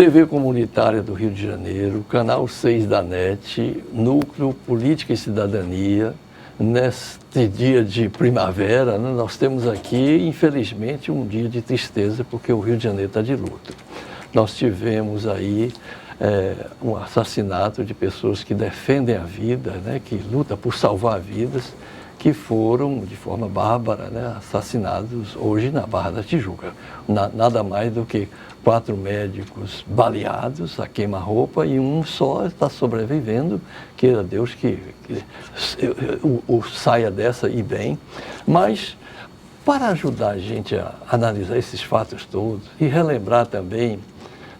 TV Comunitária do Rio de Janeiro, Canal 6 da NET, Núcleo Política e Cidadania. Neste dia de primavera, né, nós temos aqui, infelizmente, um dia de tristeza, porque o Rio de Janeiro está de luto. Nós tivemos aí um assassinato de pessoas que defendem a vida, né, que lutam por salvar vidas, que foram, de forma bárbara, né, assassinados hoje na Barra da Tijuca. Nada mais do que 4 médicos baleados a queima-roupa e um só está sobrevivendo, queira Deus que saia dessa e bem. Mas, para ajudar a gente a analisar esses fatos todos e relembrar também,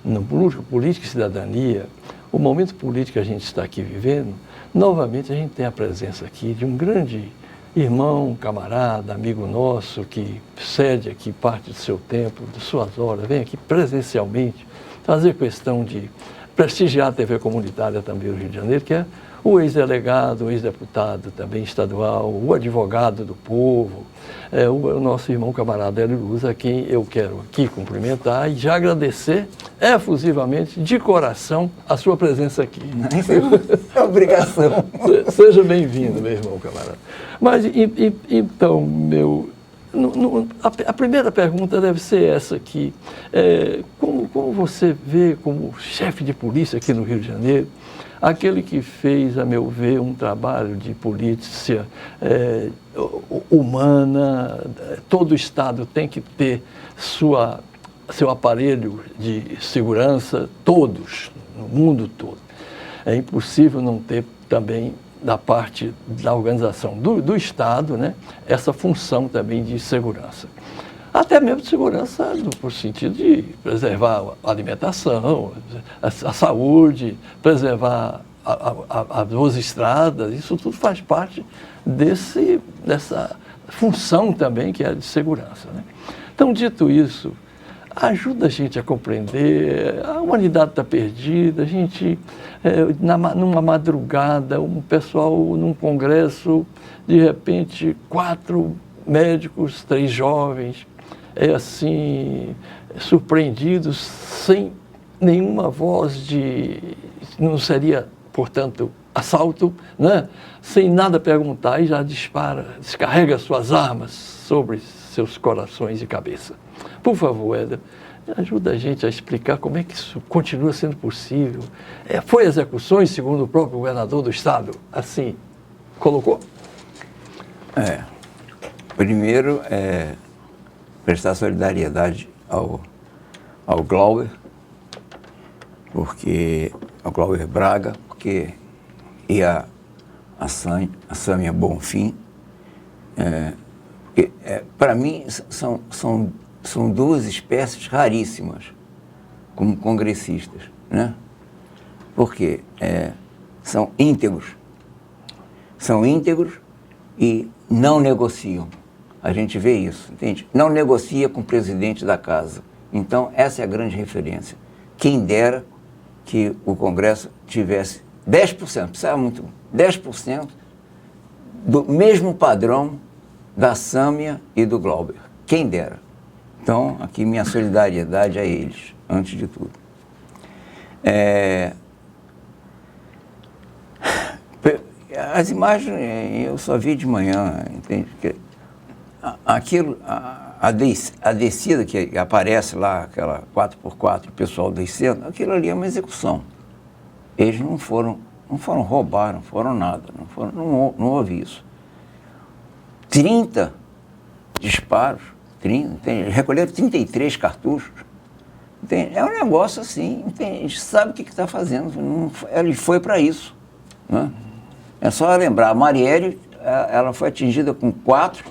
no Política e Cidadania, o momento político que a gente está aqui vivendo, novamente a gente tem a presença aqui de um grande irmão, camarada, amigo nosso, que cede aqui parte do seu tempo, de suas horas, vem aqui presencialmente fazer questão de prestigiar a TV comunitária também do Rio de Janeiro, que é o ex-delegado, o ex-deputado também estadual, o advogado do povo, o nosso irmão camarada Hélio Luz, a quem eu quero aqui cumprimentar e já agradecer efusivamente, de coração, a sua presença aqui. Isso é obrigação. Seja bem-vindo, meu irmão camarada. Mas, então, a primeira pergunta deve ser essa aqui. Como você vê, como chefe de polícia aqui no Rio de Janeiro, aquele que fez, a meu ver, um trabalho de polícia humana, todo Estado tem que ter seu aparelho de segurança, todos, no mundo todo. É impossível não ter também, da parte da organização do Estado, né, essa função também de segurança. Até mesmo de segurança no sentido de preservar a alimentação, a saúde, preservar as boas estradas, isso tudo faz parte dessa função também que é de segurança, né? Então, dito isso, ajuda a gente a compreender, a humanidade está perdida, a gente, numa madrugada, um pessoal num congresso, de repente, 4 médicos, 3 jovens, assim, surpreendidos, sem nenhuma voz não seria, portanto, assalto, né? Sem nada perguntar e já descarrega suas armas sobre seus corações e cabeça. Por favor, Éder, ajuda a gente a explicar como é que isso continua sendo possível. Foi execuções, segundo o próprio governador do Estado, assim colocou? Primeiro, prestar solidariedade ao Glauber, ao Glauber Braga, e a Sâmia Bonfim. Para mim, são 2 espécies raríssimas como congressistas, né? Porque são íntegros e não negociam. A gente vê isso, entende? Não negocia com o presidente da casa. Então, essa é a grande referência. Quem dera que o Congresso tivesse 10%, precisava muito, 10% do mesmo padrão da Sâmia e do Glauber. Quem dera. Então, aqui minha solidariedade a eles, antes de tudo. As imagens eu só vi de manhã, entende? Aquilo, a descida que aparece lá, aquela 4x4, o pessoal descendo, aquilo ali é uma execução. Eles não foram roubar, não foram nada, não houve isso. 30 disparos, recolheram 33 cartuchos. Entende? É um negócio assim, entende? A gente sabe o que está fazendo, ele foi para isso, né? É só lembrar, a Marielle, ela foi atingida com 4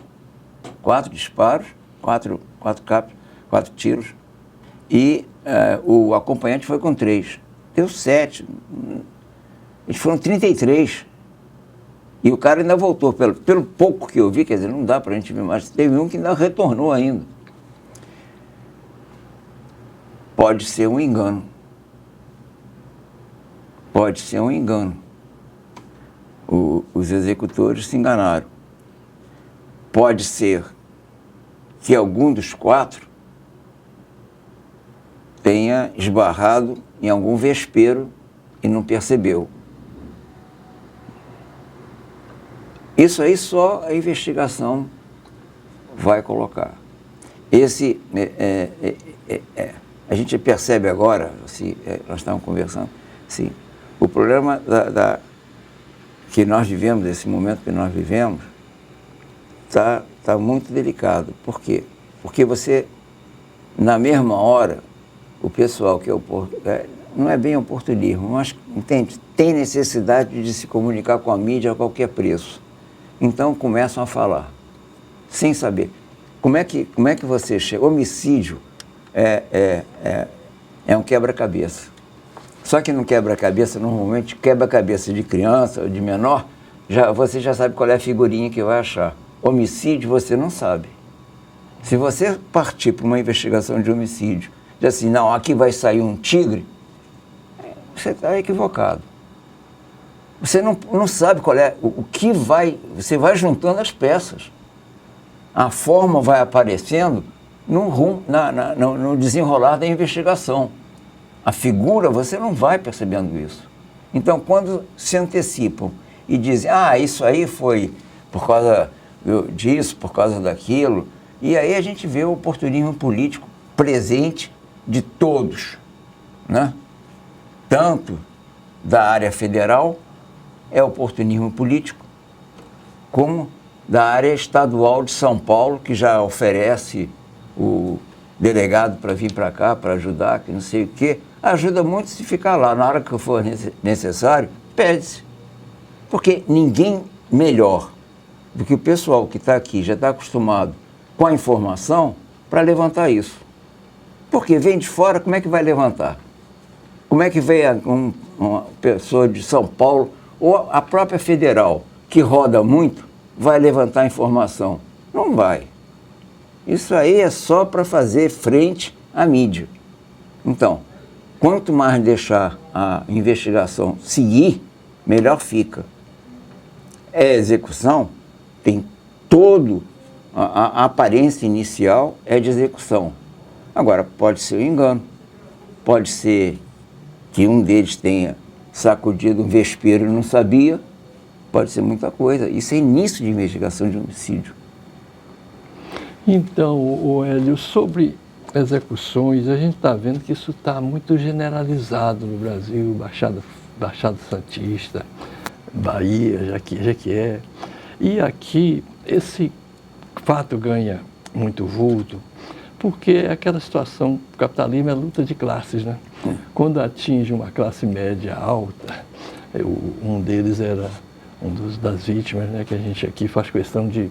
disparos, 4 tiros, e o acompanhante foi com 3. Deu 7. Eles foram 33. E o cara ainda voltou, pelo pouco que eu vi, quer dizer, não dá para a gente ver mais. Teve um que ainda retornou ainda. Pode ser um engano. Pode ser um engano. Os executores se enganaram. Pode ser que algum dos 4 tenha esbarrado em algum vespeiro e não percebeu. Isso aí só a investigação vai colocar. A gente percebe agora, assim, nós estamos conversando, assim, o problema que nós vivemos, desse momento que nós vivemos, está muito delicado. Por quê? Porque você, na mesma hora, o pessoal que não é bem oportunismo, mas entende, tem necessidade de se comunicar com a mídia a qualquer preço. Então começam a falar, sem saber. Como é que você chega? Homicídio é um quebra-cabeça. Só que no quebra-cabeça, normalmente, quebra-cabeça de criança ou de menor, você já sabe qual é a figurinha que vai achar. Homicídio você não sabe. Se você partir para uma investigação de homicídio, diz assim, não, aqui vai sair um tigre, você está equivocado. Você não sabe qual é, o que vai, você vai juntando as peças. A forma vai aparecendo no desenrolar da investigação. A figura, você não vai percebendo isso. Então, quando se antecipam e dizem, isso aí foi por causa disso, por causa daquilo, e aí a gente vê o oportunismo político presente de todos, né? Tanto da área federal, é oportunismo político, como da área estadual de São Paulo, que já oferece o delegado para vir para cá, para ajudar, que não sei o quê. Ajuda muito se ficar lá. Na hora que for necessário, pede-se. Porque ninguém melhor do que o pessoal que está aqui, já está acostumado com a informação, para levantar isso. Porque vem de fora, como é que vai levantar? Como é que vem uma pessoa de São Paulo, ou a própria federal, que roda muito, vai levantar informação? Não vai. Isso aí é só para fazer frente à mídia. Então, quanto mais deixar a investigação seguir, melhor fica. Execução, tem a aparência inicial é de execução. Agora, pode ser um engano, pode ser que um deles tenha sacudido um vespeiro e não sabia, pode ser muita coisa. Isso é início de investigação de homicídio. Então, Hélio, sobre execuções, a gente está vendo que isso está muito generalizado no Brasil, Baixada Santista, Bahia, Jequié. E aqui, esse fato ganha muito vulto, porque é aquela situação, o capitalismo é luta de classes, né? Quando atinge uma classe média alta, um deles era das vítimas, né, que a gente aqui faz questão de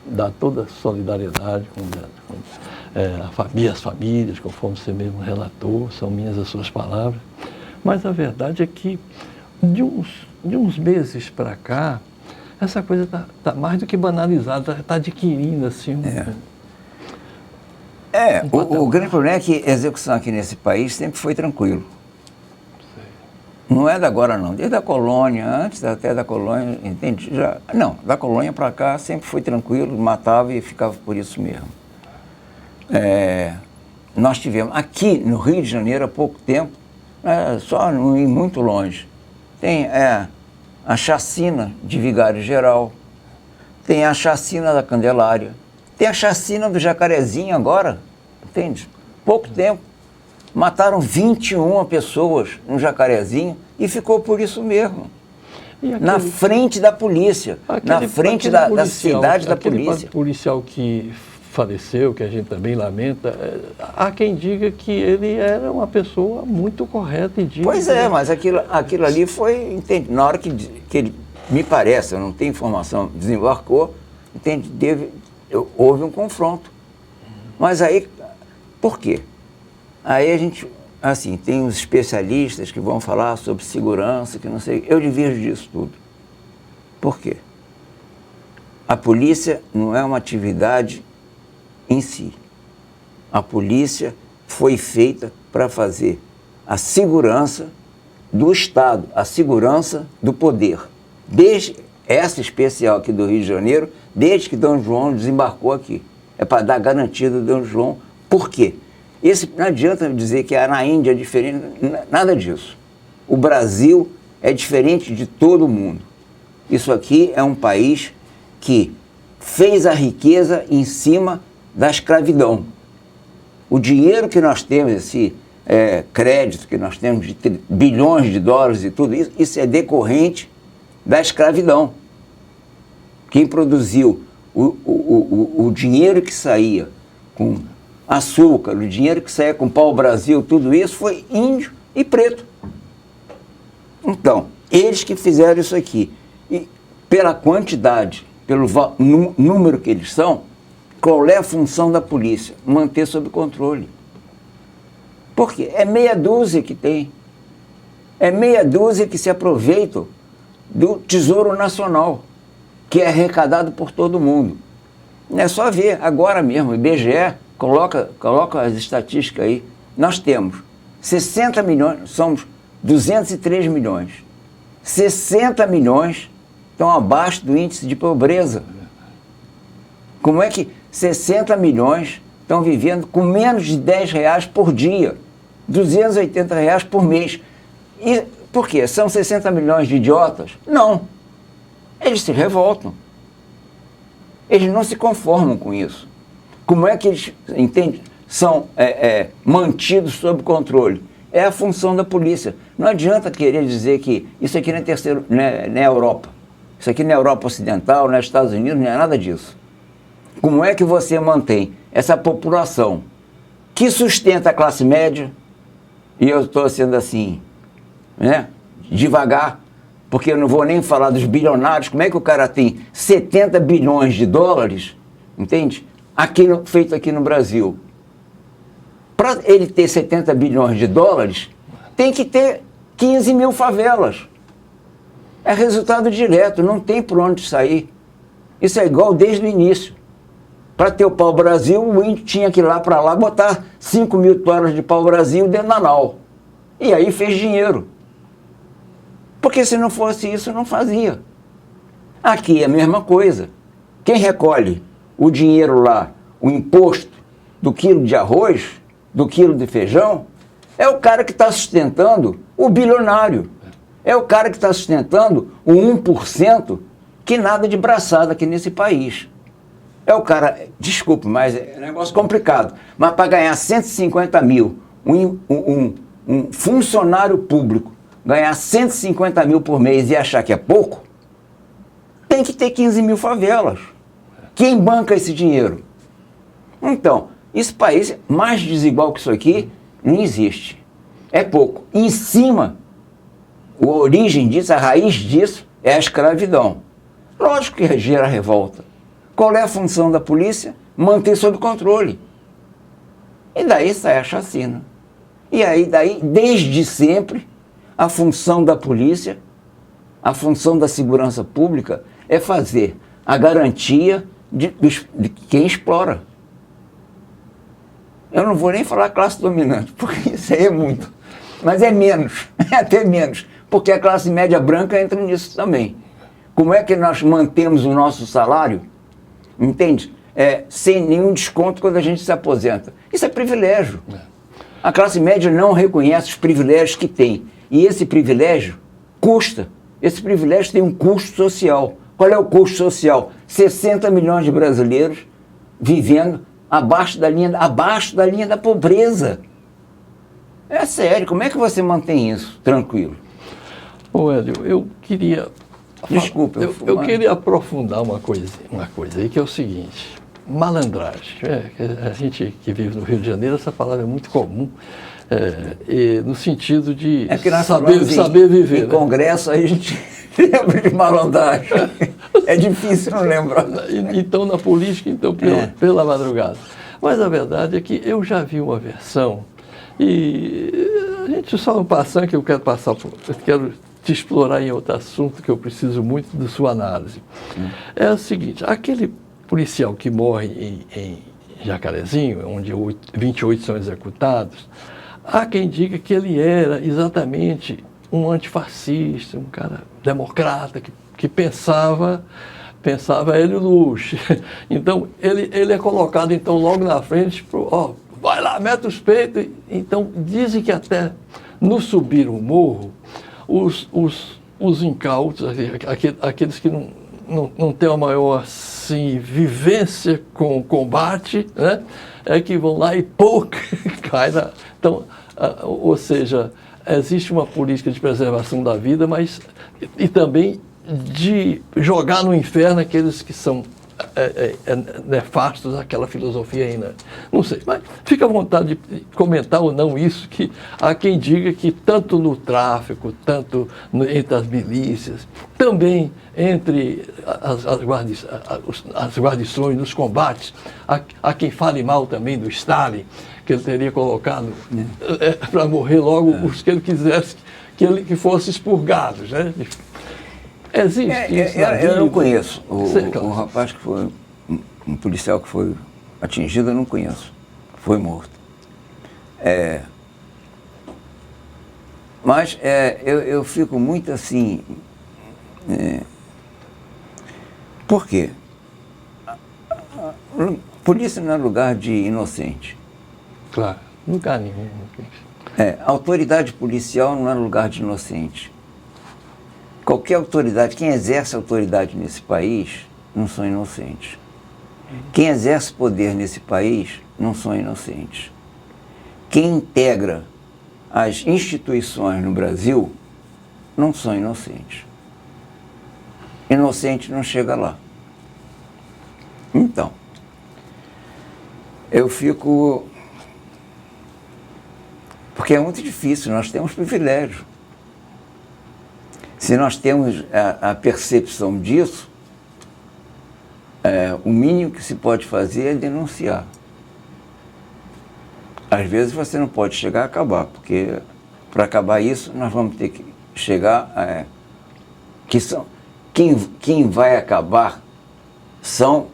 dar toda a solidariedade com as famílias, conforme você mesmo relatou, são minhas as suas palavras. Mas a verdade é que de uns meses para cá, essa coisa tá mais do que banalizada, está adquirindo assim o grande problema é que a execução aqui nesse país sempre foi tranquilo. Não é da agora não, desde a colônia, antes até da colônia, entende? Da colônia para cá sempre foi tranquilo, matava e ficava por isso mesmo. Nós tivemos, aqui no Rio de Janeiro, há pouco tempo, só não ir muito longe, tem a chacina de Vigário Geral, tem a chacina da Candelária, tem a chacina do Jacarezinho agora, entende? Pouco tempo. Mataram 21 pessoas no Jacarezinho e ficou por isso mesmo. Na frente da polícia, na frente da cidade da polícia. Aquele policial que faleceu, que a gente também lamenta, há quem diga que ele era uma pessoa muito correta e digna. Pois é, mas aquilo ali foi, entende? Na hora que ele, me parece, eu não tenho informação, desembarcou, entende? Houve um confronto. Mas aí, por quê? Aí a gente, assim, tem os especialistas que vão falar sobre segurança, que não sei, eu divirjo disso tudo. Por quê? A polícia não é uma atividade em si. A polícia foi feita para fazer a segurança do Estado, a segurança do poder. Desde essa especial aqui do Rio de Janeiro, desde que Dom João desembarcou aqui. É para dar garantia do Dom João. Por quê? Não adianta dizer que na Índia é diferente, nada disso. O Brasil é diferente de todo mundo. Isso aqui é um país que fez a riqueza em cima da escravidão. O dinheiro que nós temos, esse crédito que nós temos de bilhões de dólares e tudo isso, isso é decorrente da escravidão. Quem produziu o dinheiro que saía com açúcar, o dinheiro que saía com pau-brasil, tudo isso foi índio e preto. Então, eles que fizeram isso aqui. E pela quantidade, pelo número que eles são, qual é a função da polícia? Manter sob controle. Por quê? É meia dúzia que tem. É meia dúzia que se aproveitam do Tesouro Nacional, que é arrecadado por todo mundo. É só ver, agora mesmo, o IBGE coloca as estatísticas aí. Nós temos 60 milhões, somos 203 milhões. 60 milhões estão abaixo do índice de pobreza. Como é que 60 milhões estão vivendo com menos de R$10 por dia, R$280 por mês? E por quê? São 60 milhões de idiotas? Não. Eles se revoltam. Eles não se conformam com isso. Como é que eles, entende, são mantidos sob controle? É a função da polícia. Não adianta querer dizer que isso aqui não é Europa. Isso aqui não é Europa Ocidental, não é Estados Unidos, não é nada disso. Como é que você mantém essa população que sustenta a classe média, e eu estou sendo assim, né, devagar, porque eu não vou nem falar dos bilionários, como é que o cara tem 70 bilhões de dólares, entende? Feito aqui no Brasil. Para ele ter 70 bilhões de dólares, tem que ter 15 mil favelas. É resultado direto, não tem por onde sair. Isso é igual desde o início. Para ter o pau-brasil, o índio tinha que ir lá para lá botar 5 mil toneladas de pau-brasil dentro da nau. E aí fez dinheiro. Porque se não fosse isso, não fazia. Aqui é a mesma coisa. Quem recolhe o dinheiro lá, o imposto do quilo de arroz, do quilo de feijão, é o cara que está sustentando o bilionário. É o cara que está sustentando o 1% que nada de braçada aqui nesse país. É o cara, desculpe, mas é um negócio complicado, mas para ganhar 150 mil, um funcionário público ganhar 150 mil por mês e achar que é pouco, tem que ter 15 mil favelas. Quem banca esse dinheiro? Então, esse país mais desigual que isso aqui não existe. É pouco. Em cima, a origem disso, a raiz disso é a escravidão. Lógico que gera revolta. Qual é a função da polícia? Manter sob controle. E daí sai a chacina. E aí, desde sempre, a função da polícia, a função da segurança pública é fazer a garantia de quem explora. Eu não vou nem falar classe dominante, porque isso aí é muito. Mas é menos, é até menos, porque a classe média branca entra nisso também. Como é que nós mantemos o nosso salário, entende? Sem nenhum desconto quando a gente se aposenta. Isso é privilégio. A classe média não reconhece os privilégios que tem. E esse privilégio custa. Esse privilégio tem um custo social. Qual é o custo social? 60 milhões de brasileiros vivendo abaixo da linha da pobreza. É sério, como é que você mantém isso tranquilo? Ô Hélio, eu queria... Desculpa. Eu queria aprofundar uma coisa aí, que é o seguinte: malandragem. A gente que vive no Rio de Janeiro, essa palavra é muito comum, no sentido de saber viver. Em congresso a gente lembra de malandragem. É difícil não lembrar. Então, na política, pela madrugada. Mas a verdade é que eu já vi uma versão, e a gente só passando que eu quero te explorar em outro assunto que eu preciso muito da sua análise. É o seguinte: aquele policial que morre em Jacarezinho, onde 28 são executados, há quem diga que ele era exatamente um antifascista, um cara democrata, que pensava Hélio Luche. Então, ele é colocado então logo na frente, vai lá, mete os peitos. Então, dizem que até no subir o morro, os incautos, aqueles que não têm a maior assim, vivência com o combate, né? É que vão lá e cai na... Então, ou seja, existe uma política de preservação da vida, mas e também de jogar no inferno aqueles que são nefastos àquela filosofia ainda. Não sei, mas fica à vontade de comentar ou não isso, que há quem diga que tanto no tráfico, tanto entre as milícias, também entre as guarnições, nos combates, há quem fale mal também do Stalin, que ele teria colocado para morrer logo os que ele quisesse que fossem expurgados, né? Existe isso na vida? Eu não conheço. O rapaz que foi, um policial que foi atingido, eu não conheço. Foi morto. Mas eu fico muito assim... por quê? Polícia não é lugar de inocente. Claro, lugar nenhum. Autoridade policial não é lugar de inocente. Qualquer autoridade, quem exerce autoridade nesse país, não são inocentes. Quem exerce poder nesse país, não são inocentes. Quem integra as instituições no Brasil, não são inocentes. Inocente não chega lá. Então, eu fico... Porque é muito difícil, nós temos privilégio. Se nós temos a percepção disso, o mínimo que se pode fazer é denunciar. Às vezes você não pode chegar a acabar, porque para acabar isso nós vamos ter que chegar a... Quem vai acabar são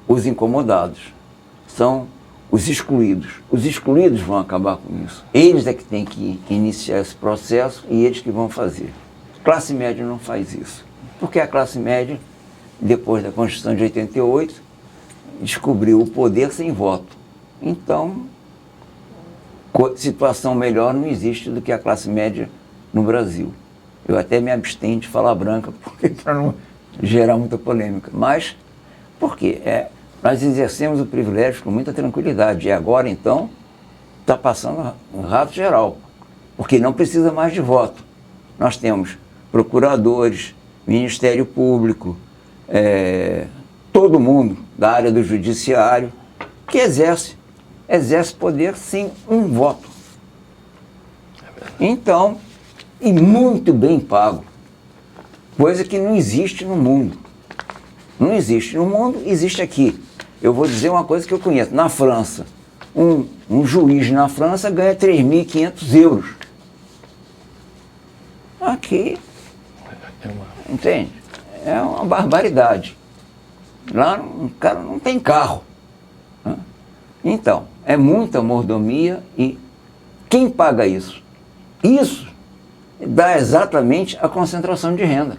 os incomodados, são os excluídos. Os excluídos vão acabar com isso. Eles é que têm que iniciar esse processo e eles que vão fazer. A classe média não faz isso. Porque a classe média, depois da Constituição de 88, descobriu o poder sem voto. Então, situação melhor não existe do que a classe média no Brasil. Eu até me abstenho de falar branca, para não gerar muita polêmica. Mas, por quê? Nós exercemos o privilégio com muita tranquilidade. E agora, então, está passando um rato geral. Porque não precisa mais de voto. Nós temos procuradores, Ministério Público, todo mundo da área do judiciário que exerce poder sem um voto. Então, e muito bem pago, coisa que não existe no mundo. Não existe no mundo, existe aqui. Eu vou dizer uma coisa que eu conheço. Na França, um juiz na França ganha 3.500 euros. Aqui, entende? É uma barbaridade. Lá o cara não tem carro. Né? Então, é muita mordomia e quem paga isso? Isso dá exatamente a concentração de renda.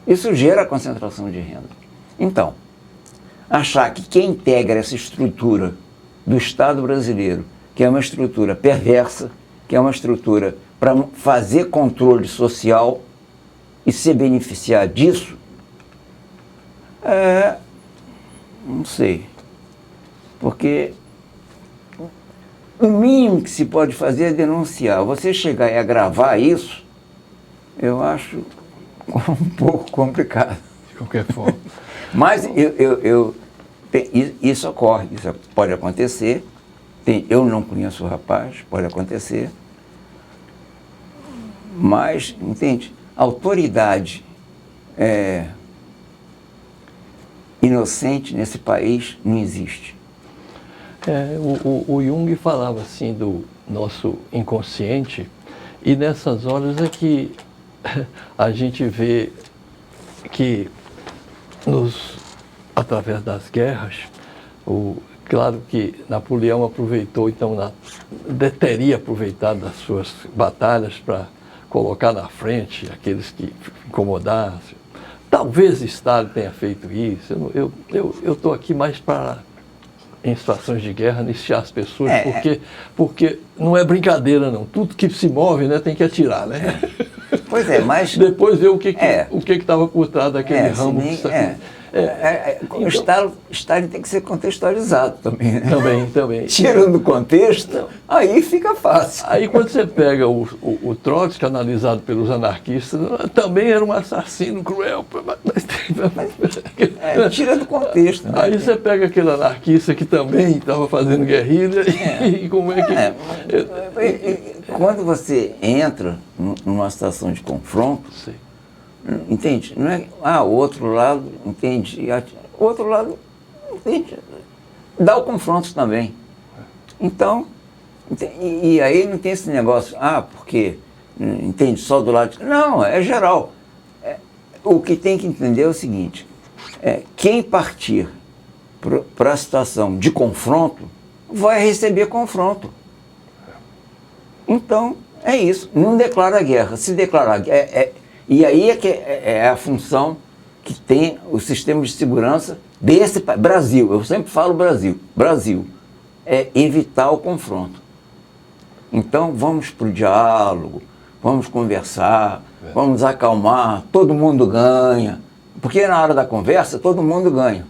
Isso gera a concentração de renda. Então, achar que quem integra essa estrutura do Estado brasileiro, que é uma estrutura perversa, que é uma estrutura para fazer controle social e se beneficiar disso, não sei. Porque o mínimo que se pode fazer é denunciar. Você chegar e agravar isso, eu acho um pouco complicado. De qualquer forma. Mas isso ocorre, isso pode acontecer. Eu não conheço o rapaz, pode acontecer. Mas, entende? Autoridade inocente nesse país não existe. O Jung falava assim do nosso inconsciente, e nessas horas é que a gente vê que através das guerras, claro que Napoleão aproveitou, então teria aproveitado as suas batalhas para colocar na frente aqueles que incomodassem. Talvez Stalin tenha feito isso. Eu estou aqui mais para em situações de guerra, iniciar as pessoas, porque não é brincadeira, não. Tudo que se move, né, tem que atirar, né? Pois é, mas... Depois ver o que estava por trás daquele ramo. O Stalin tem que ser contextualizado também, né? Também. Tirando do contexto, aí fica fácil. Aí quando você pega o Trotsky, analisado pelos anarquistas, também era um assassino cruel. Tira do contexto. Né? Aí você pega aquele anarquista que também estava fazendo guerrilha e como é que... Quando você entra numa situação de confronto, Sim. Entende? Não é, o outro lado, entende? O outro lado, entende? Dá o confronto também. Então, e aí não tem esse negócio, porque, entende, só do lado... Não, é geral. O que tem que entender é o seguinte, quem partir para a situação de confronto, vai receber confronto. Então, é isso. Não declara guerra. Se declarar guerra... E aí é a função que tem o sistema de segurança desse Brasil. Eu sempre falo Brasil é evitar o confronto. Então vamos para o diálogo, vamos conversar, vamos acalmar, todo mundo ganha. Porque na hora da conversa todo mundo ganha.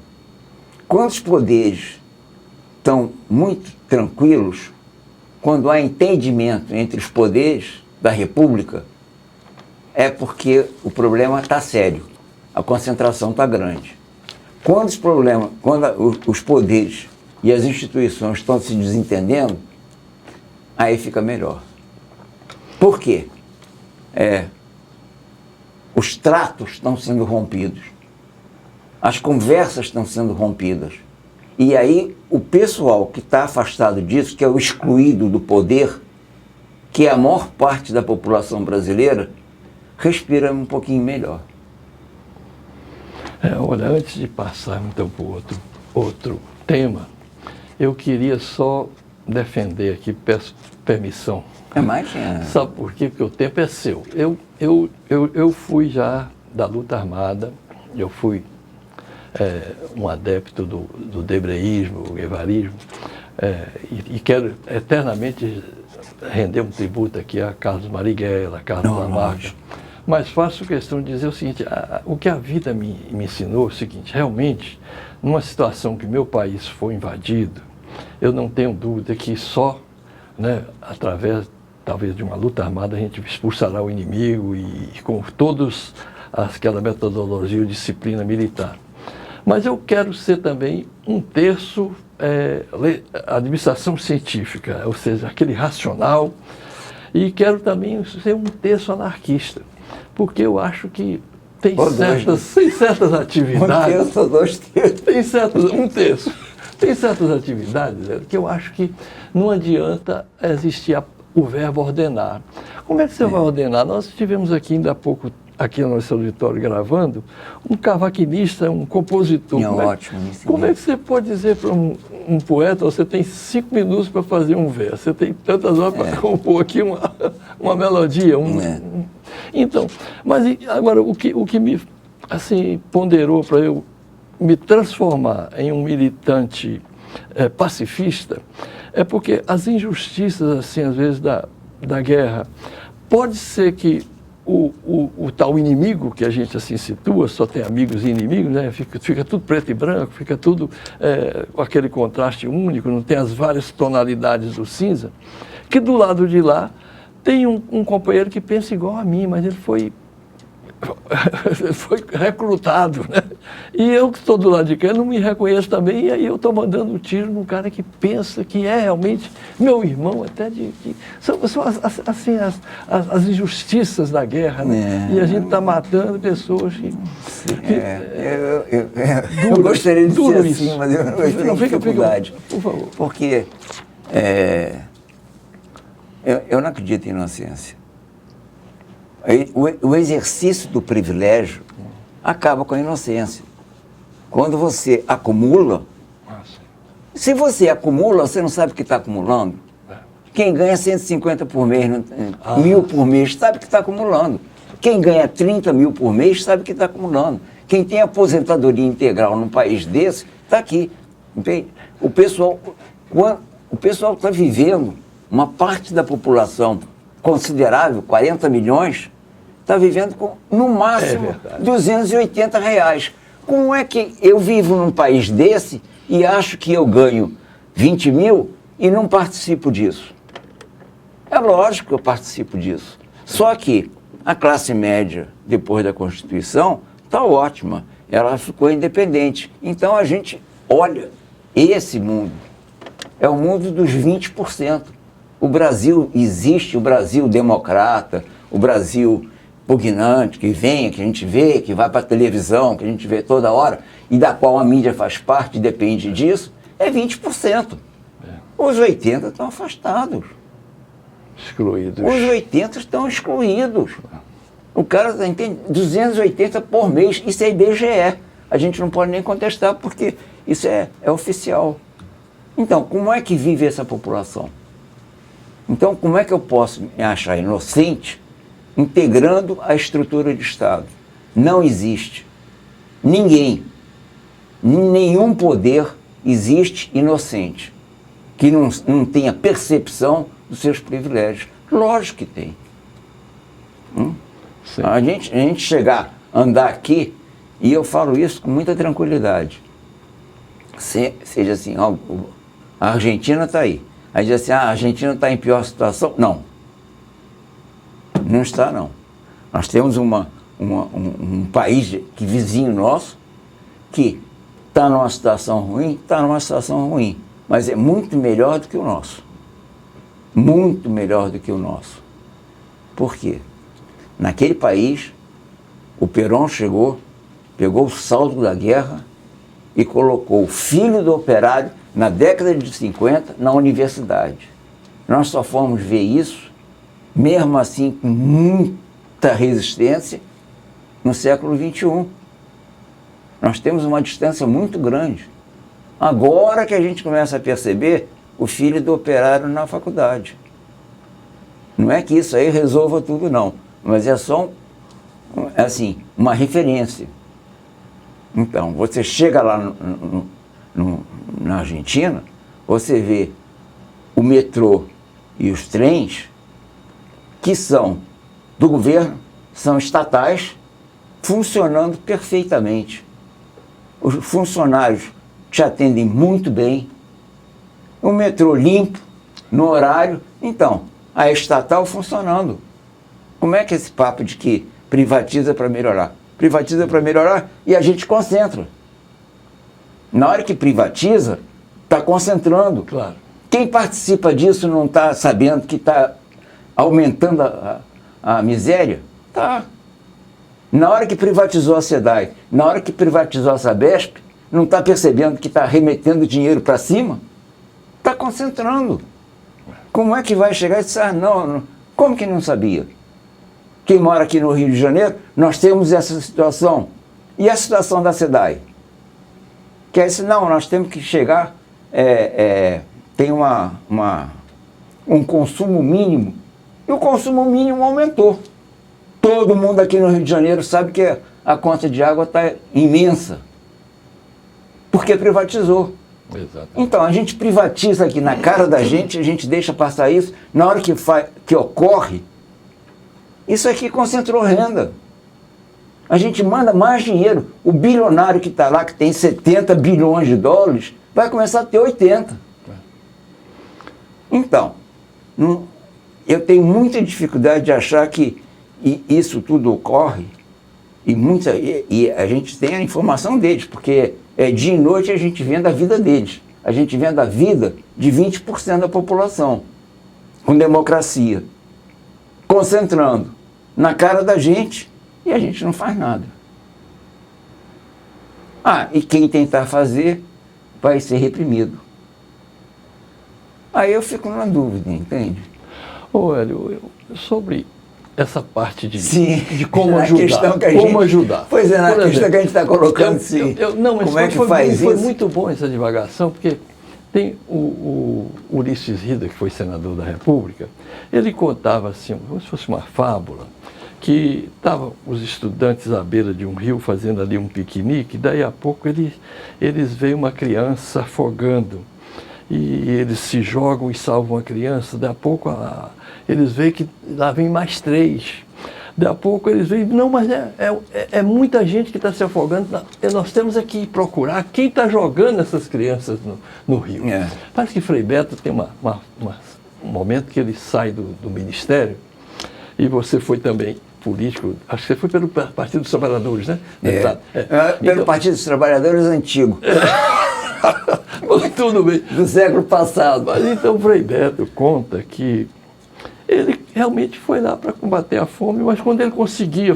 Quando os poderes estão muito tranquilos, quando há entendimento entre os poderes da República, é porque o problema está sério, a concentração está grande. Quando os poderes e as instituições estão se desentendendo, aí fica melhor. Por quê? Os tratos estão sendo rompidos, as conversas estão sendo rompidas. E aí o pessoal que está afastado disso, que é o excluído do poder, que é a maior parte da população brasileira, respira um pouquinho melhor. Olha, antes de passar então para outro tema, eu queria só defender aqui, peço permissão. Sabe por quê? Porque o tempo é seu. Eu fui já da luta armada, eu fui um adepto do debreísmo, o guevarismo, e quero eternamente render um tributo aqui a Carlos Marighella, a Carlos Lamarck. Mas faço questão de dizer o seguinte, o que a vida me ensinou é o seguinte, realmente, numa situação que meu país foi invadido, eu não tenho dúvida que só, através, talvez, de uma luta armada, a gente expulsará o inimigo e com todos aquela metodologia e disciplina militar. Mas eu quero ser também um terço administração científica, ou seja, aquele racional, e quero também ser um terço anarquista. Porque eu acho que tem certas atividades... Um terço ou dois terços? Um terço. Tem certas atividades que eu acho que não adianta existir o verbo ordenar. Como é que você vai ordenar? Nós tivemos aqui ainda há pouco, aqui no nosso auditório gravando, um cavaquinista, um compositor. Como é que você pode dizer para um poeta, você tem 5 minutos para fazer um verso, você tem tantas horas para compor aqui uma melodia, Então, mas agora o que me ponderou para eu me transformar em um militante pacifista é porque as injustiças, assim, às vezes, da guerra, pode ser que o tal inimigo que a gente assim situa, só tem amigos e inimigos, né? Fica tudo preto e branco, fica tudo com aquele contraste único, não tem as várias tonalidades do cinza, que do lado de lá tem um companheiro que pensa igual a mim, mas ele foi recrutado, né? E eu que estou do lado de cá, não me reconheço também, e aí eu estou mandando um tiro num cara que pensa que é realmente meu irmão, até são assim, as injustiças da guerra, né? E a gente está matando pessoas eu gostaria de ser assim, isso. Mas eu tenho dificuldade. Por favor. Porque eu não acredito em inocência. O exercício do privilégio acaba com a inocência. Quando você acumula, se você acumula, você não sabe o que está acumulando. Quem ganha 150 por mês, 1.000 por mês, sabe que está acumulando. Quem ganha 30 mil por mês, sabe que está acumulando. Quem tem aposentadoria integral num país desse, está aqui. Entende? O pessoal está vivendo, uma parte da população considerável, 40 milhões, está vivendo com, no máximo, R$ 280. Como é que eu vivo num país desse e acho que eu ganho 20 mil e não participo disso? É lógico que eu participo disso. Só que a classe média, depois da Constituição, está ótima. Ela ficou independente. Então a gente olha, esse mundo é o mundo dos 20%. O Brasil existe, o Brasil democrata, o Brasil pugnante, que vem, que a gente vê, que vai para a televisão, que a gente vê toda hora, e da qual a mídia faz parte, depende disso, é 20%. Os 80% estão afastados. Excluídos. Os 80% estão excluídos. O cara entende 280 por mês, isso é IBGE. A gente não pode nem contestar, porque isso é oficial. Então, como é que vive essa população? Então, como é que eu posso me achar inocente integrando a estrutura de Estado? Não existe. Ninguém, nenhum poder existe inocente, que não tenha percepção dos seus privilégios. Lógico que tem. A gente chegar, andar aqui, e eu falo isso com muita tranquilidade. Seja assim, ó, a Argentina está aí. Aí diz assim, a Argentina está em pior situação. Não. Não está, não. Nós temos um país vizinho nosso que está numa situação ruim, mas é muito melhor do que o nosso. Muito melhor do que o nosso. Por quê? Naquele país, o Perón chegou, pegou o saldo da guerra e colocou o filho do operário na década de 50 na universidade. Nós só fomos ver isso, mesmo assim com muita resistência, no século XXI. Nós temos uma distância muito grande. Agora que a gente começa a perceber o filho do operário na faculdade. Não é que isso aí resolva tudo, não, mas é só assim, uma referência. Então, você chega lá na Argentina, você vê o metrô e os trens que são do governo, são estatais, funcionando perfeitamente. Os funcionários te atendem muito bem, o metrô limpo, no horário. Então, a estatal funcionando. Como é que é esse papo de que privatiza para melhorar? Privatiza para melhorar e a gente concentra. Na hora que privatiza, está concentrando. Claro. Quem participa disso não está sabendo que está aumentando a miséria? Tá. Na hora que privatizou a SEDAI, na hora que privatizou a Sabesp, não está percebendo que está remetendo dinheiro para cima? Está concentrando. Como é que vai chegar e dizer, não, como que não sabia? Quem mora aqui no Rio de Janeiro, nós temos essa situação. E a situação da SEDAI? Que é isso, não, nós temos que chegar, tem um consumo mínimo. E o consumo mínimo aumentou. Todo mundo aqui no Rio de Janeiro sabe que a conta de água está imensa. Porque privatizou. Exatamente. Então, a gente privatiza aqui na cara da gente, a gente deixa passar isso. Na hora que ocorre, isso aqui concentrou renda. A gente manda mais dinheiro. O bilionário que está lá, que tem 70 bilhões de dólares, vai começar a ter 80. Então, eu tenho muita dificuldade de achar que isso tudo ocorre, e a gente tem a informação deles, porque dia e noite a gente vendo a vida deles. A gente vendo a vida de 20% da população, com democracia, concentrando na cara da gente, e a gente não faz nada. E quem tentar fazer vai ser reprimido. Aí eu fico na dúvida, entende? Ô, Hélio, sobre essa parte de como ajudar. Questão que ajudar. Pois é, na questão que a gente está colocando, como é que faz isso? Foi muito bom essa divagação, porque tem o Ulisses Rida, que foi senador da República, ele contava assim, como se fosse uma fábula, que estavam os estudantes à beira de um rio fazendo ali um piquenique, daí a pouco eles veem uma criança afogando. E eles se jogam e salvam a criança, daí a pouco eles veem que lá vem mais 3. Daí a pouco eles veem, não, mas é muita gente que está se afogando, nós temos que procurar quem está jogando essas crianças no rio. Parece que Frei Beto tem um momento que ele sai do ministério, e você foi também político, acho que você foi pelo Partido dos Trabalhadores, né? Pelo então, Partido dos Trabalhadores antigo. Tudo bem. Do século passado. Mas então Frei Beto conta que ele realmente foi lá para combater a fome, mas quando ele conseguia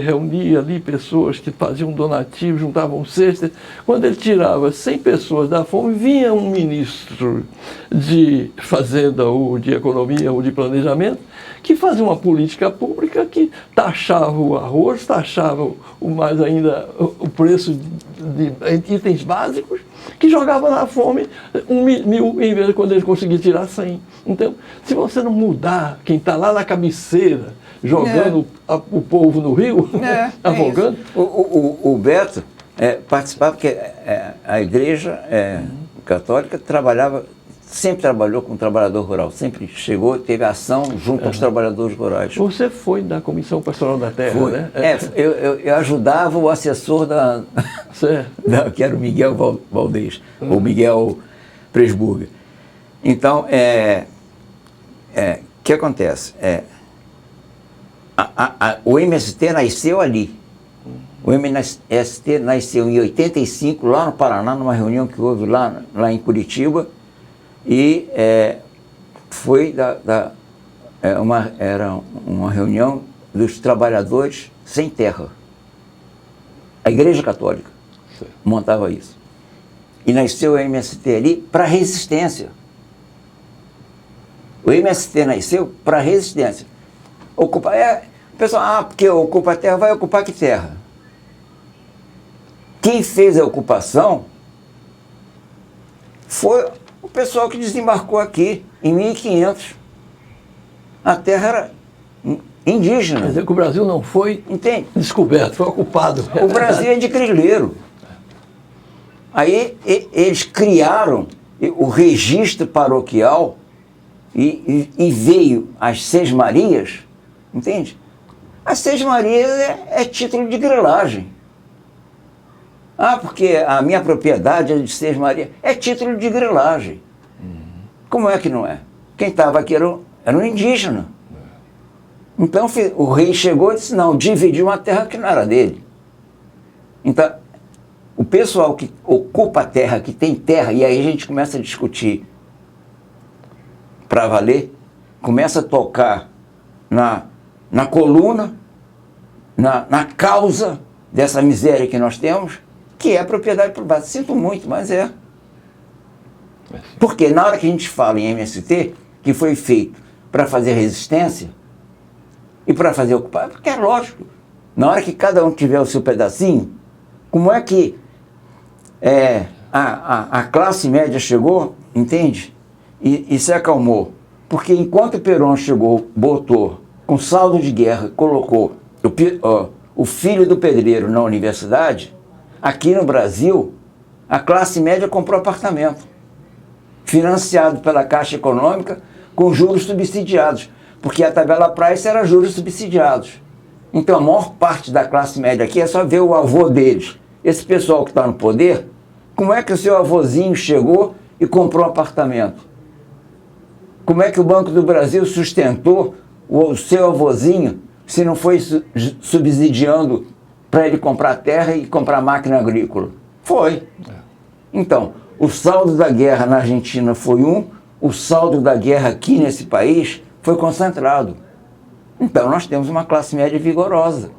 reunir ali pessoas que faziam donativo, juntavam cestas, quando ele tirava 100 pessoas da fome, vinha um ministro de Fazenda ou de Economia ou de Planejamento que fazia uma política pública que taxava o arroz, taxava mais ainda o preço de itens básicos, que jogava na fome 1.000 em vez de quando ele conseguia tirar 100. Então, se você não mudar quem está lá na cabeceira, jogando o povo no rio, afogando... O Beto participava, porque a igreja católica sempre trabalhou com o trabalhador rural, sempre chegou, teve ação junto aos trabalhadores rurais. Você foi da Comissão Pastoral da Terra, né? Eu ajudava o assessor que era o Miguel Valdez, ou Miguel Presburger. Então, o que acontece? O MST nasceu ali. O MST nasceu em 85, lá no Paraná, numa reunião que houve lá em Curitiba, e foi era uma reunião dos trabalhadores sem terra. A Igreja Católica montava isso. E nasceu o MST ali para resistência. O MST nasceu para resistência. O pessoal, porque ocupa a terra, vai ocupar que terra? Quem fez a ocupação foi o pessoal que desembarcou aqui em 1500. A terra era indígena. Quer dizer que o Brasil não foi descoberto, foi ocupado. O Brasil é de grileiro. Aí eles criaram o registro paroquial e veio as Seis Marias, entende? As Seis Marias é título de grilagem. Porque a minha propriedade é de Seis Marias. É título de grilagem. Como é que não é? Quem estava aqui era um indígena. Então o rei chegou e disse, não, dividiu uma terra que não era dele. Então, o pessoal que ocupa a terra, que tem terra, e aí a gente começa a discutir para valer, começa a tocar na coluna, na causa dessa miséria que nós temos, que é a propriedade privada. Sinto muito, mas é. Porque na hora que a gente fala em MST, que foi feito para fazer resistência e para fazer ocupar, porque é lógico, na hora que cada um tiver o seu pedacinho, como é que a classe média chegou, entende? E se acalmou. Porque enquanto o Perón chegou, botou com saldo de guerra, colocou o filho do pedreiro na universidade, aqui no Brasil, a classe média comprou apartamento, financiado pela Caixa Econômica, com juros subsidiados, porque a tabela Price era juros subsidiados. Então a maior parte da classe média aqui é só ver o avô deles. Esse pessoal que está no poder, como é que o seu avôzinho chegou e comprou um apartamento? Como é que o Banco do Brasil sustentou o seu avôzinho se não foi subsidiando para ele comprar terra e comprar máquina agrícola? Foi. Então, o saldo da guerra na Argentina foi o saldo da guerra aqui nesse país foi concentrado. Então, nós temos uma classe média vigorosa.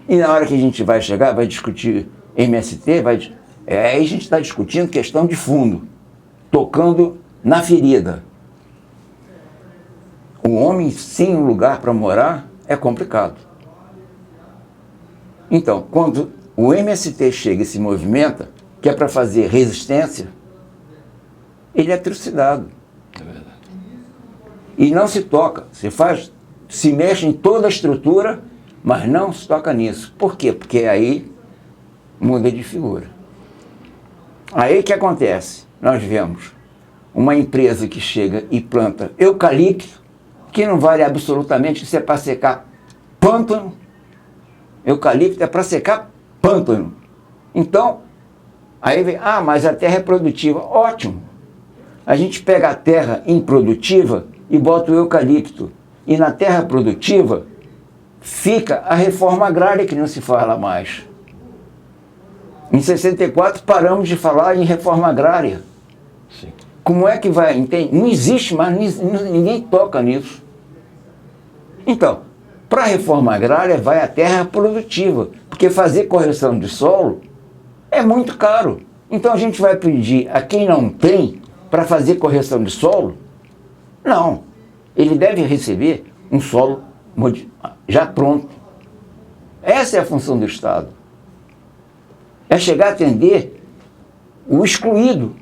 E na hora que a gente vai chegar, vai discutir MST, aí a gente está discutindo questão de fundo, tocando na ferida. O homem sem um lugar para morar é complicado. Então, quando o MST chega e se movimenta, que é para fazer resistência, ele é trucidado. É verdade. E não se toca. Você faz se mexe em toda a estrutura, mas não se toca nisso. Por quê? Porque aí muda de figura. Aí o que acontece? Nós vemos uma empresa que chega e planta eucalipto, que não vale absolutamente, isso é para secar pântano. Eucalipto é para secar pântano. Então, aí vem, mas a terra é produtiva. Ótimo. A gente pega a terra improdutiva e bota o eucalipto. E na terra produtiva fica a reforma agrária, que não se fala mais. Em 64 paramos de falar em reforma agrária. Sim. Como é que vai? Entende? Não existe mais, ninguém toca nisso. Então, para a reforma agrária vai a terra produtiva, porque fazer correção de solo é muito caro. Então a gente vai pedir a quem não tem para fazer correção de solo? Não. Ele deve receber um solo já pronto. Essa é a função do Estado. É chegar a atender o excluído.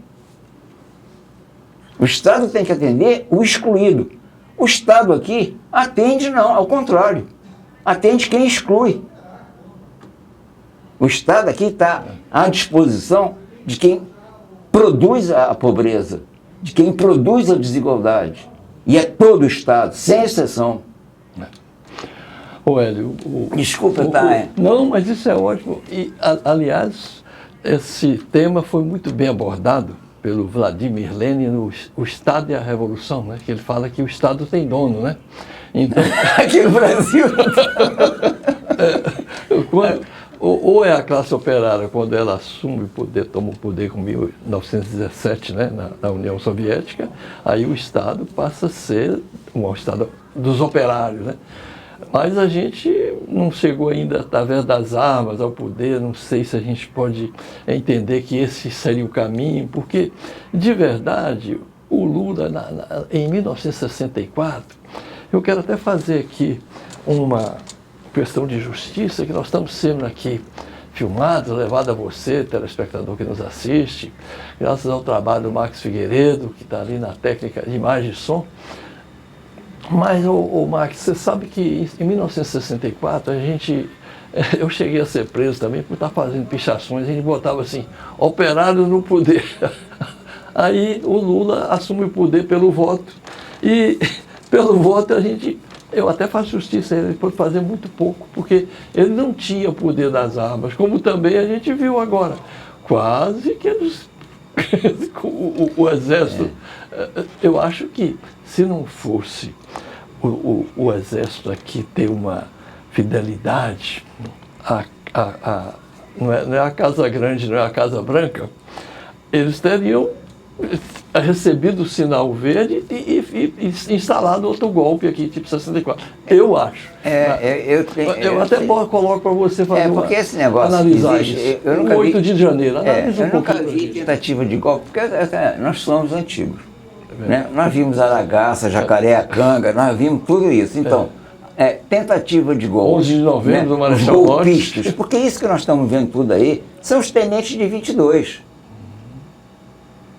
O Estado tem que atender o excluído. O Estado aqui atende não, ao contrário. Atende quem exclui. O Estado aqui está à disposição de quem produz a pobreza, de quem produz a desigualdade. E é todo o Estado, sem exceção. Ô Hélio, desculpa, não, mas isso é ótimo. E, aliás, esse tema foi muito bem abordado pelo Vladimir Lenin no O Estado e a Revolução, né? Que ele fala que o Estado tem dono, né? Então, aqui no Brasil. Ou é a classe operária, quando ela assume o poder, toma o poder com 1917, né, na União Soviética, aí o Estado passa a ser um Estado dos operários, né? Mas a gente não chegou ainda, através das armas, ao poder. Não sei se a gente pode entender que esse seria o caminho, porque, de verdade, o Lula, em 1964, eu quero até fazer aqui uma questão de justiça, que nós estamos sendo aqui filmados, levado a você, telespectador que nos assiste, graças ao trabalho do Max Figueiredo, que está ali na técnica de imagem e som. Mas, Max, você sabe que em 1964 eu cheguei a ser preso também por estar fazendo pichações. A gente botava assim, operários no poder. Aí o Lula assume o poder pelo voto. E pelo voto eu até faço justiça, ele pode fazer muito pouco, porque ele não tinha o poder das armas, como também a gente viu agora. Quase que o Exército. Eu acho que se não fosse o Exército aqui ter uma fidelidade, não é a Casa Grande, não é a Casa Branca, eles teriam recebido o sinal verde e instalado outro golpe aqui, tipo 64. Eu acho. Eu até coloco para você fazer porque esse negócio analisar existe, isso. Eu nunca 8 de janeiro. Eu nunca vi tentativa de golpe, porque nós somos antigos. Né? Nós vimos Aragaça, Jacareacanga, nós vimos tudo isso. Então, tentativa de golpe. 11 de novembro, né? Do Marechal golpistas, porque isso que nós estamos vendo tudo aí são os tenentes de 22.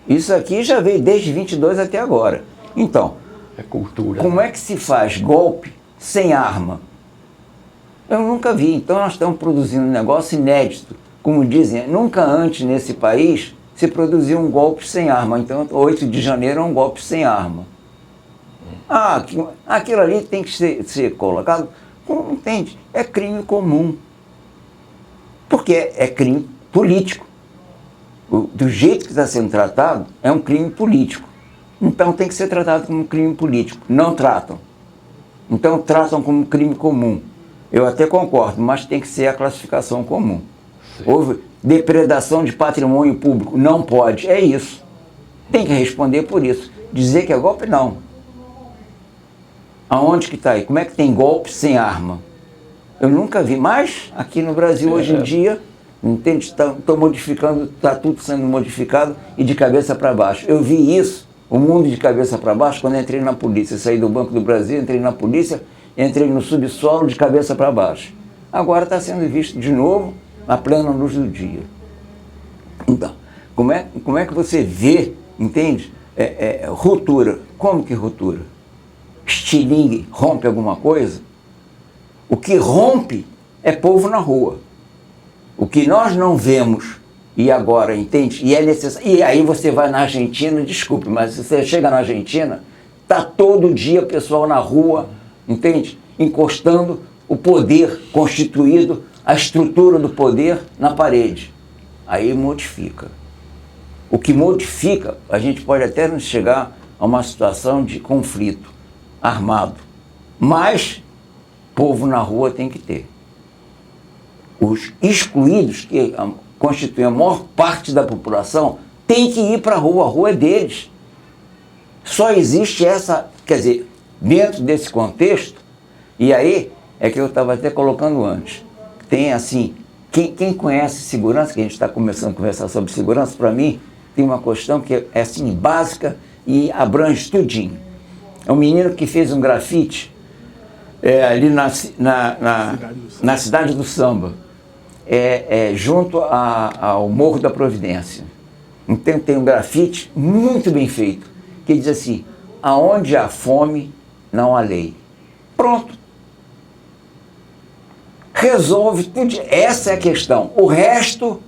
Isso aqui já veio desde 22 até agora. Então, é cultura. Como é que se faz golpe sem arma? Eu nunca vi. Então nós estamos produzindo um negócio inédito. Como dizem, nunca antes nesse país se produziu um golpe sem arma. Então 8 de janeiro é um golpe sem arma. Aquilo ali tem que ser colocado. Não entende? É crime comum. Porque é crime político. Do jeito que está sendo tratado, é um crime político. Então tem que ser tratado como um crime político. Não tratam. Então tratam como um crime comum. Eu até concordo, mas tem que ser a classificação comum. Sim. Houve depredação de patrimônio público. Não pode. É isso. Tem que responder por isso. Dizer que é golpe, não. Aonde que está aí? Como é que tem golpe sem arma? Eu nunca vi. Mas aqui no Brasil, hoje em dia, entende? Estão modificando, está tudo sendo modificado e de cabeça para baixo. Eu vi isso, o mundo de cabeça para baixo, quando entrei na polícia. Saí do Banco do Brasil, entrei na polícia, entrei no subsolo de cabeça para baixo. Agora está sendo visto de novo à plena luz do dia. Então, como é que você vê, entende? Ruptura. Como que ruptura? estilingue rompe alguma coisa, o que rompe é povo na rua. O que nós não vemos, e agora, entende? E é necessário. E aí você vai na Argentina, desculpe, mas você chega na Argentina, está todo dia o pessoal na rua, entende? Encostando o poder constituído, a estrutura do poder na parede. Aí modifica. O que modifica, a gente pode até chegar a uma situação de conflito armado. Mas povo na rua tem que ter. Os excluídos, que constituem a maior parte da população, tem que ir para a rua é deles. Só existe essa, quer dizer, dentro desse contexto, e aí é que eu estava até colocando antes, tem assim, quem conhece segurança, que a gente está começando a conversar sobre segurança, para mim, tem uma questão que é assim, básica e abrange tudinho. É um menino que fez um grafite ali na Cidade do Samba, junto ao Morro da Providência. Então tem um grafite muito bem feito, que diz assim: aonde há fome, não há lei. Pronto. Resolve tudo. Essa é a questão. O resto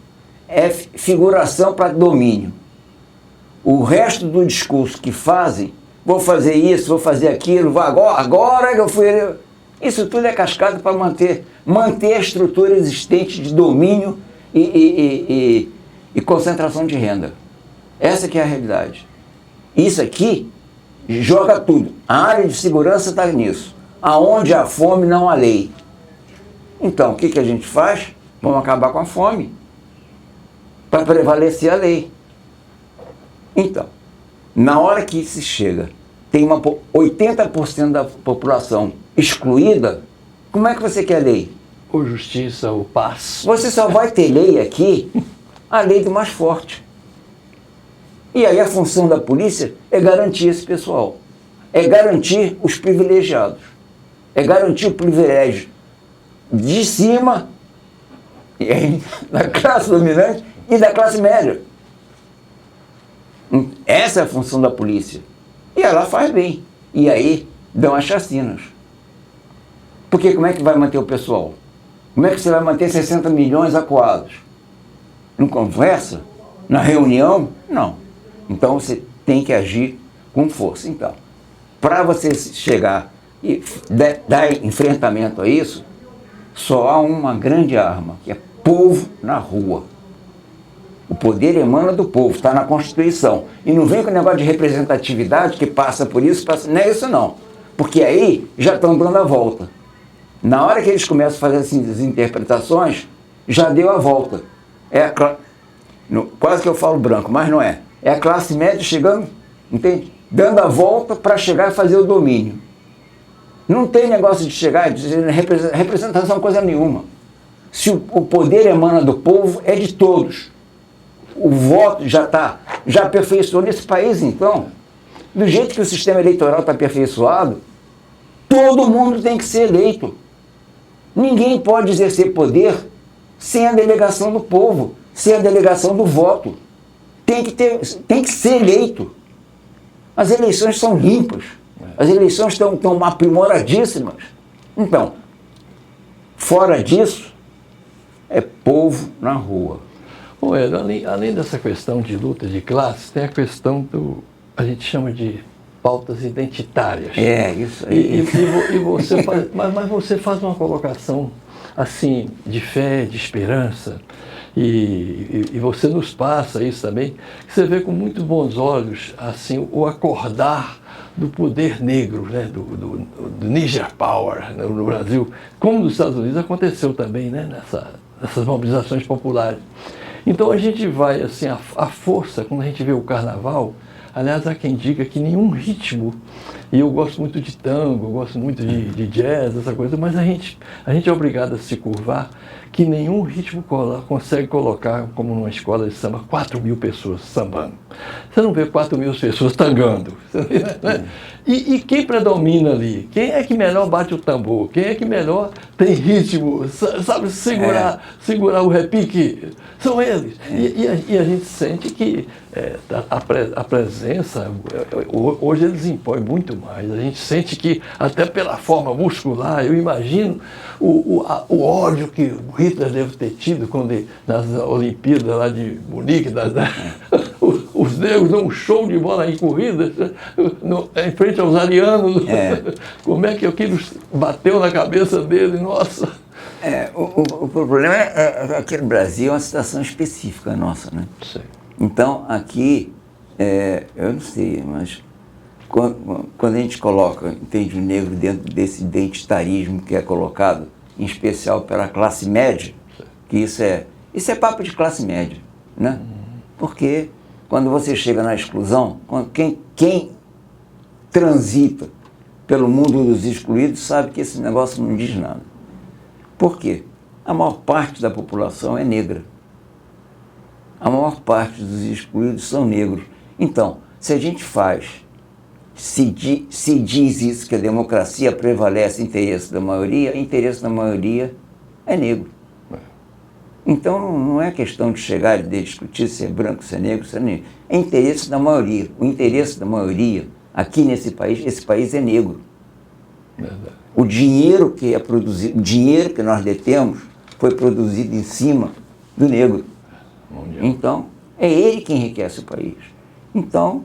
é figuração para domínio. O resto do discurso que fazem, vou fazer isso, vou fazer aquilo, agora que eu fui... Isso tudo é cascado para manter a estrutura existente de domínio e concentração de renda. Essa que é a realidade. Isso aqui joga tudo. A área de segurança está nisso. Aonde há fome, não há lei. Então, o que a gente faz? Vamos acabar com a fome para prevalecer a lei. Então, na hora que se chega, tem 80% da população excluída, como é que você quer lei? Ou justiça, ou paz. Você só vai ter lei aqui, a lei do mais forte. E aí a função da polícia é garantir esse pessoal. É garantir os privilegiados. É garantir o privilégio de cima, e aí, da classe dominante e da classe média. Essa é a função da polícia. E ela faz bem. E aí dão as chacinas. Porque como é que vai manter o pessoal? Como é que você vai manter 60 milhões acuados? Não conversa? Na reunião? Não. Então você tem que agir com força. Então, para você chegar e dar enfrentamento a isso, só há uma grande arma, que é povo na rua. O poder emana do povo, está na Constituição. E não vem com o negócio de representatividade que passa por isso, não é isso não. Porque aí já estão dando a volta. Na hora que eles começam a fazer assim, as interpretações, já deu a volta. Quase que eu falo branco, mas não é. É a classe média chegando, entende? Dando a volta para chegar e fazer o domínio. Não tem negócio de chegar e dizer representação coisa nenhuma. Se o poder emana do povo, é de todos. O voto já aperfeiçoou nesse país, então. Do jeito que o sistema eleitoral está aperfeiçoado, todo mundo tem que ser eleito. Ninguém pode exercer poder sem a delegação do povo, sem a delegação do voto. Tem que ser eleito. As eleições são limpas. As eleições estão aprimoradíssimas. Então, fora disso, é povo na rua. Bom, além dessa questão de luta de classes, tem a questão a gente chama de pautas identitárias. É, isso aí. E você faz, mas você faz uma colocação assim, de fé, de esperança, e você nos passa isso também, que você vê com muito bons olhos assim, o acordar do poder negro, né, do Niger Power, né, no Brasil, como nos Estados Unidos aconteceu também, né, nessas mobilizações populares. Então a gente vai, assim, a força, quando a gente vê o carnaval, aliás, há quem diga que nenhum ritmo, e eu gosto muito de tango, eu gosto muito de jazz, essa coisa, mas a gente é obrigado a se curvar, que nenhum ritmo consegue colocar, como numa escola de samba, 4.000 pessoas sambando. Você não vê 4.000 pessoas tangando. Né? E quem predomina ali? Quem é que melhor bate o tambor? Quem é que melhor tem ritmo, sabe segurar o repique, são eles. E a gente sente que a presença, hoje eles impõem muito mais, a gente sente que até pela forma muscular, eu imagino o ódio que o Hitler deve ter tido quando nas Olimpíadas lá de Munique, os negros dão um show de bola em corridas, em frente aos arianos. Como é que aquilo bateu na cabeça dele, nossa. O problema é aqui no Brasil é uma situação específica nossa, né? Sim. Então, aqui, eu não sei, mas quando a gente entende o negro dentro desse identitarismo que é colocado, em especial pela classe média, que isso é papo de classe média, né? Porque quando você chega na exclusão, quem transita pelo mundo dos excluídos sabe que esse negócio não diz nada. Por quê? A maior parte da população é negra. A maior parte dos excluídos são negros. Então, se a gente se diz isso, que a democracia prevalece o interesse da maioria é negro. Então, não é questão de chegar e discutir se é branco, se é negro, se é negro. É interesse da maioria. O interesse da maioria, aqui nesse país, esse país é negro. Verdade. O dinheiro que é produzido, o dinheiro que nós detemos, foi produzido em cima do negro. Então, é ele que enriquece o país. Então,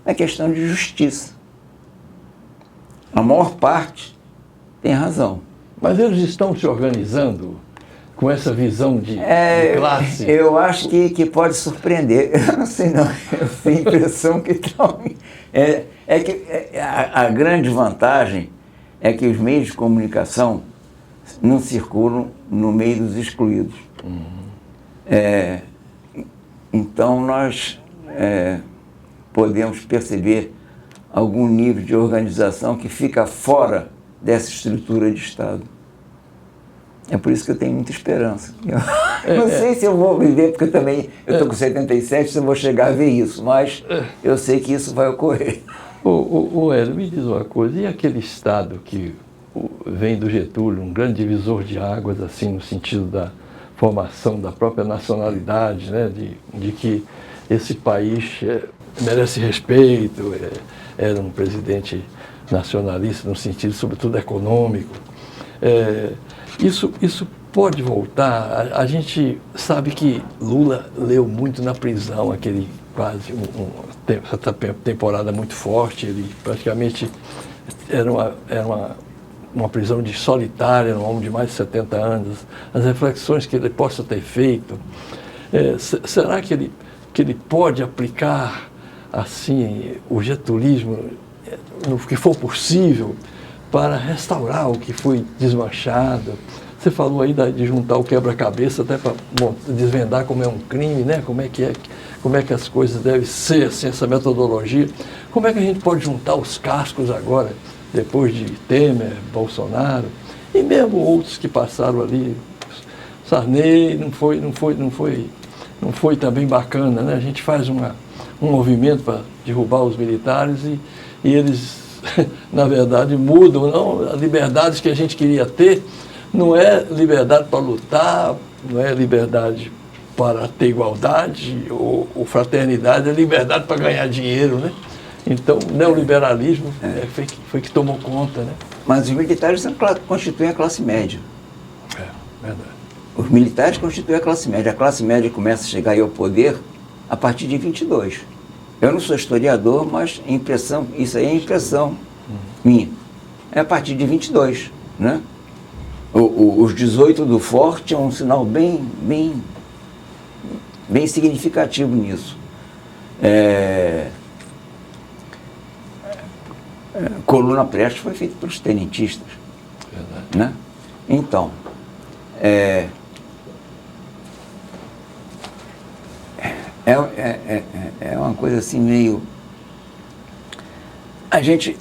é questão de justiça. A maior parte tem razão. Mas eles estão se organizando com essa visão de classe? Eu acho que pode surpreender. Eu não sei não, eu tenho a impressão que estão... A grande vantagem é que os meios de comunicação não circulam no meio dos excluídos. Então nós podemos perceber algum nível de organização que fica fora dessa estrutura de Estado. É por isso que eu tenho muita esperança. Não sei se eu vou viver, porque eu estou com 77, se eu vou chegar a ver isso, mas eu sei que isso vai ocorrer. Hélio, me diz uma coisa, e aquele Estado que vem do Getúlio, um grande divisor de águas, assim, no sentido da formação da própria nacionalidade, né, de que esse país merece respeito, era um presidente nacionalista no sentido, sobretudo, econômico. Isso pode voltar. A gente sabe que Lula leu muito na prisão, aquele quase essa temporada muito forte, ele praticamente era uma prisão de solitária, um homem de mais de 70 anos. As reflexões que ele possa ter feito, será que ele pode aplicar assim o getulismo no que for possível para restaurar o que foi desmanchado? Você falou aí de juntar o quebra-cabeça até para desvendar como é um crime, né? Como é que as coisas devem ser, assim, essa metodologia. Como é que a gente pode juntar os cascos agora, depois de Temer, Bolsonaro, e mesmo outros que passaram ali, Sarney, não foi também bacana, né? A gente faz um movimento para derrubar os militares e eles, na verdade, mudam, não? As liberdades que a gente queria ter não é liberdade para lutar, não é liberdade para ter igualdade ou fraternidade, é liberdade para ganhar dinheiro, né? Então, o neoliberalismo foi que tomou conta, né? Mas os militares constituem a classe média. Verdade. Os militares constituem a classe média. A classe média começa a chegar aí ao poder a partir de 22. Eu não sou historiador, mas isso aí é impressão minha. É a partir de 22, né? Os 18 do Forte é um sinal bem significativo nisso. Coluna Prestes foi feita pelos tenentistas. Verdade. Né? Então, é uma coisa assim meio... A gente...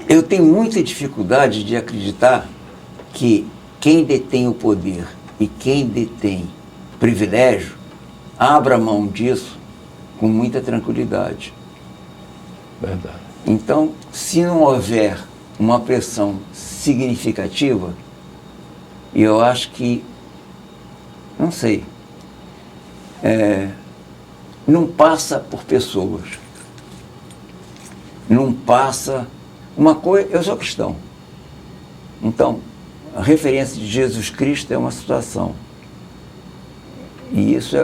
Eu tenho muita dificuldade de acreditar que quem detém o poder e quem detém privilégio abra mão disso com muita tranquilidade. Verdade. Então, se não houver uma pressão significativa, e eu acho que, não sei, não passa por pessoas, não passa uma coisa. Eu sou cristão, então a referência de Jesus Cristo é uma situação, e isso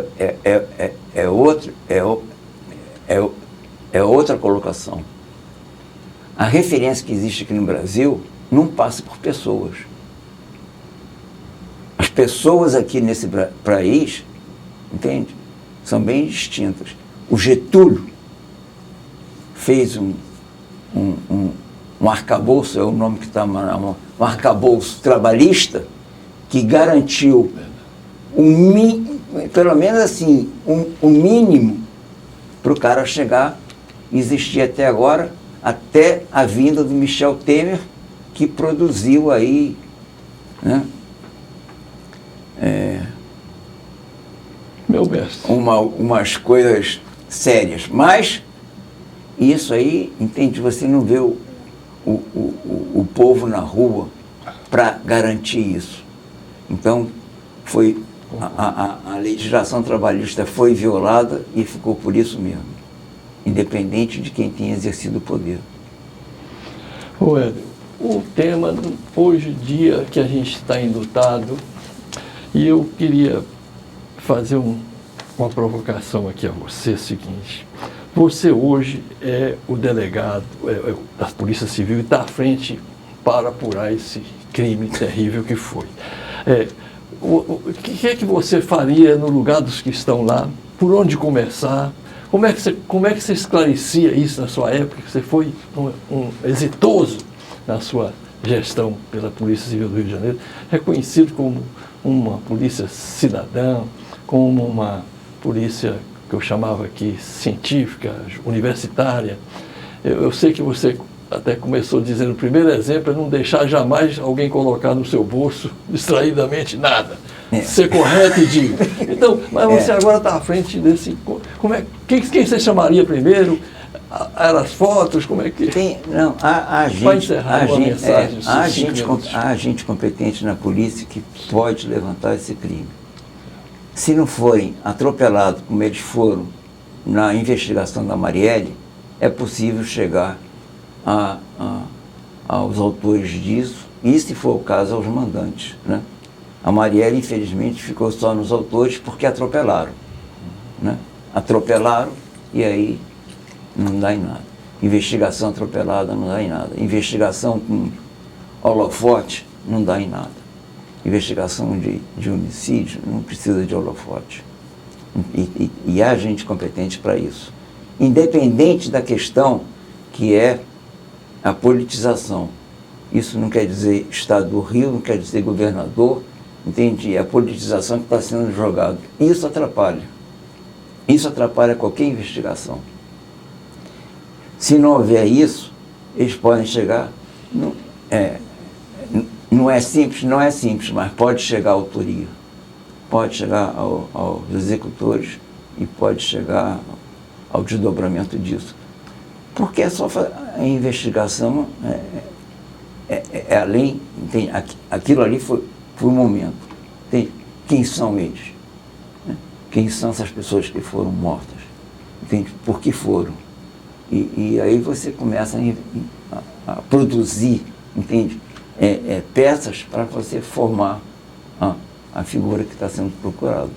é outra colocação. A referência que existe aqui no Brasil não passa por pessoas. As pessoas aqui nesse país, entende? São bem distintas. O Getúlio fez um arcabouço, é o nome que está na mão, um arcabouço trabalhista que garantiu pelo menos assim, um mínimo para o cara chegar e existir até agora, até a vinda do Michel Temer, que produziu aí, né, meu mestre, umas coisas sérias. Mas isso aí, entende, você não vê o povo na rua para garantir isso. Então, foi a legislação trabalhista foi violada e ficou por isso mesmo, independente de quem tenha exercido o poder. Ô Hélio, o tema, hoje, dia que a gente está enlutado, e eu queria fazer uma provocação aqui a você, é o seguinte: você hoje é o delegado da Polícia Civil e está à frente para apurar esse crime terrível que foi. O que é que você faria no lugar dos que estão lá? Por onde começar? Como é que você esclarecia isso na sua época? Você foi um exitoso na sua gestão pela Polícia Civil do Rio de Janeiro, reconhecido como uma polícia cidadã, como uma polícia que eu chamava aqui científica, universitária. Eu sei que você até começou dizendo: o primeiro exemplo é não deixar jamais alguém colocar no seu bolso distraidamente nada. Ser correto e digno. Então, mas você agora está à frente desse. Quem você chamaria primeiro? Eram as fotos? Como é que. Há gente competente na polícia que pode levantar esse crime. Se não forem atropelados como eles foram na investigação da Marielle, é possível chegar aos autores disso, e, se for o caso, aos mandantes, né? A Marielle, infelizmente, ficou só nos autores porque atropelaram, né? Atropelaram e aí não dá em nada. Investigação atropelada não dá em nada. Investigação com holofote não dá em nada. Investigação de homicídio não precisa de holofote. E há gente competente para isso. Independente da questão que é a politização. Isso não quer dizer Estado do Rio, não quer dizer governador, entende? É a politização que está sendo jogada. Isso atrapalha. Isso atrapalha qualquer investigação. Se não houver isso, eles podem chegar... Não é simples, mas pode chegar à autoria. Pode chegar aos executores e pode chegar ao desdobramento disso. Porque é só a investigação além, tem, aquilo ali foi um momento. Tem, quem são eles? Né? Quem são essas pessoas que foram mortas? Entende? Por que foram? E aí você começa a produzir, entende? Peças para você formar a figura que está sendo procurada.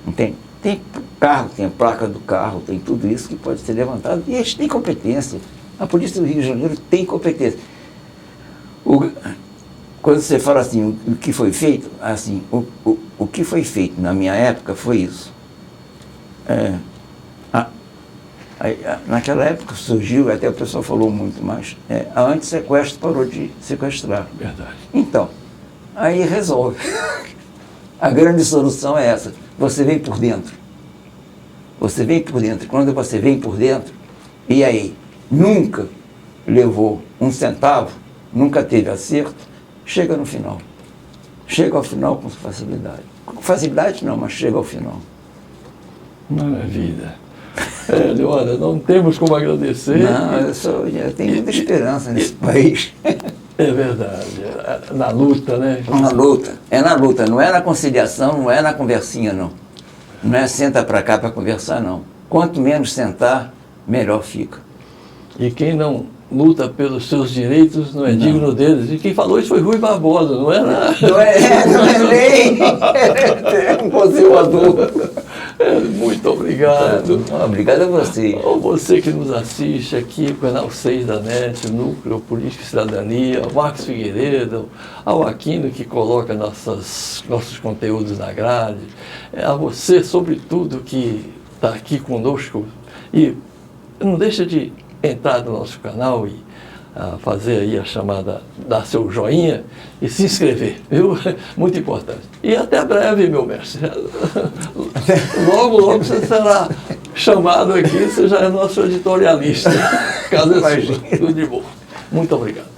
Entende? Tem carro, tem a placa do carro, tem tudo isso que pode ser levantado, e eles têm competência. A Polícia do Rio de Janeiro tem competência. Quando você fala assim, o que foi feito, assim, o que foi feito na minha época foi isso. Naquela época surgiu, até o pessoal falou muito mais, a antissequestro parou de sequestrar. Verdade. Então, aí resolve. A grande solução é essa. Você vem por dentro. Você vem por dentro. Quando você vem por dentro, e aí nunca levou um centavo, nunca teve acerto, chega no final. Chega ao final com facilidade. Com facilidade não, mas chega ao final. Maravilha. Olha, não temos como agradecer. Não, eu tenho muita esperança nesse país. É verdade, na luta, né? Na luta, é na luta, não é na conciliação, não é na conversinha, não. Não é senta para cá para conversar, não. Quanto menos sentar, melhor fica. E quem não luta pelos seus direitos não é digno deles. E quem falou isso foi Rui Barbosa, não era? Não é lei, é um conservador. Muito obrigado. Obrigado a você. Ou você que nos assiste aqui, o canal 6 da NET, Núcleo Política e Cidadania, ao Marcos Figueiredo, ao Aquino que coloca nossos conteúdos na grade, a você, sobretudo, que está aqui conosco. E não deixa de entrar no nosso canal e fazer aí a chamada, dar seu joinha e se inscrever, viu? Muito importante. E até breve, meu mestre. Logo, logo você será chamado aqui, você já é nosso editorialista. Caso tudo de bom. Muito obrigado.